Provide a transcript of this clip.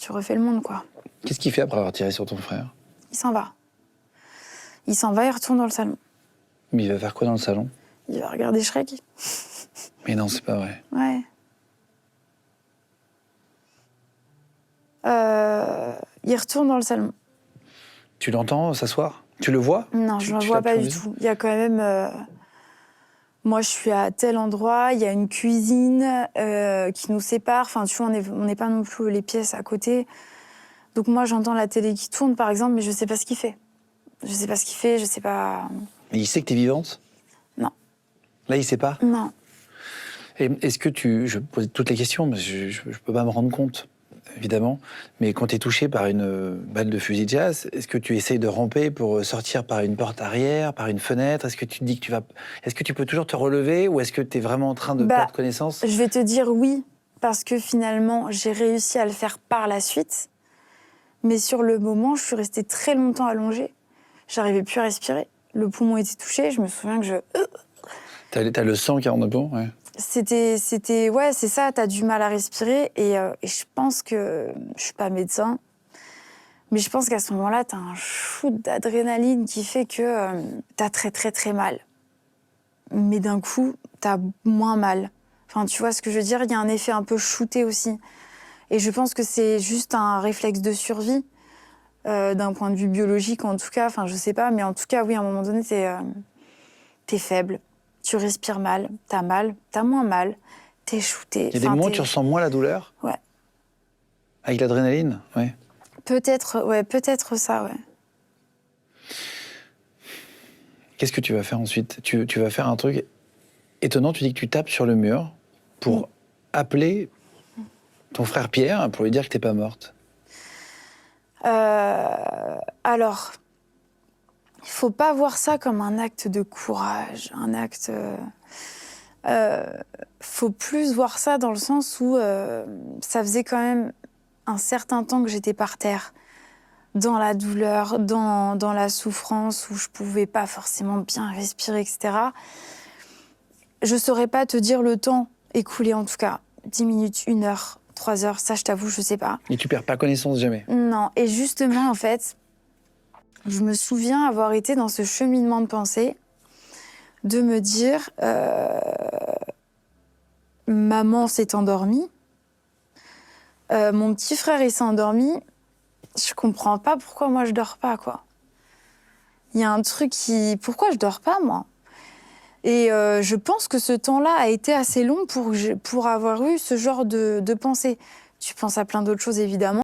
tu refais le monde, quoi. Qu'est-ce qu'il fait après avoir tiré sur ton frère? Il s'en va. Il s'en va, il retourne dans le salon. Mais il va faire quoi dans le salon? Il va regarder Shrek. Mais non, c'est pas vrai. Ouais. Il retourne dans le salon. Tu l'entends s'asseoir? Tu le vois? Non, je ne le vois pas du tout. Il y a quand même... Moi, je suis à tel endroit, il y a une cuisine qui nous sépare. Enfin, tu vois, on n'est pas non plus les pièces à côté. Donc moi, j'entends la télé qui tourne, par exemple, mais je ne sais pas ce qu'il fait. Je ne sais pas ce qu'il fait, je ne sais pas... Mais il sait que t'es vivante? Non. Là, il sait pas? Non. Et est-ce que je pose toutes les questions, mais je peux pas me rendre compte, évidemment. Mais quand tu es touché par une balle de fusil de jazz, est-ce que tu essayes de ramper pour sortir par une porte arrière, par une fenêtre? Est-ce que tu te dis que est-ce que tu peux toujours te relever ou est-ce que tu es vraiment en train de perdre connaissance? Je vais te dire oui, parce que finalement, j'ai réussi à le faire par la suite. Mais sur le moment, je suis restée très longtemps allongée. J'arrivais plus à respirer. Le poumon était touché. Je me souviens que T'as le sang qui rentre dedans, ouais. Ouais, c'est ça, t'as du mal à respirer. Et je pense que... Je suis pas médecin, mais je pense qu'à ce moment-là, t'as un shoot d'adrénaline qui fait que t'as très, très, très mal. Mais d'un coup, t'as moins mal. Enfin, tu vois ce que je veux dire? Il y a un effet un peu shooté aussi. Et je pense que c'est juste un réflexe de survie, d'un point de vue biologique en tout cas. Enfin, je sais pas, mais en tout cas, oui, à un moment donné, t'es faible. Tu respires mal, t'as moins mal, t'es shooté. Il y a des moments où tu ressens moins la douleur? Ouais. Avec l'adrénaline? Ouais. Peut-être ça, ouais. Qu'est-ce que tu vas faire ensuite? Tu vas faire un truc étonnant, tu dis que tu tapes sur le mur pour appeler ton frère Pierre pour lui dire que t'es pas morte. Alors, il faut pas voir ça comme un acte de courage, un acte... faut plus voir ça dans le sens où ça faisait quand même un certain temps que j'étais par terre, dans la douleur, dans la souffrance, où je pouvais pas forcément bien respirer, etc. Je saurais pas te dire le temps écoulé, en tout cas. 10 minutes, 1 heure, 3 heures, ça je t'avoue, je sais pas. Et tu perds pas connaissance jamais? Non, et justement, en fait, je me souviens avoir été dans ce cheminement de pensée, de me dire, maman s'est endormie, mon petit frère il s'est endormi, je comprends pas pourquoi moi je dors pas, quoi. Il y a un truc qui... Pourquoi je dors pas, moi? Et je pense que ce temps-là a été assez long pour avoir eu ce genre de pensée. Tu penses à plein d'autres choses, évidemment.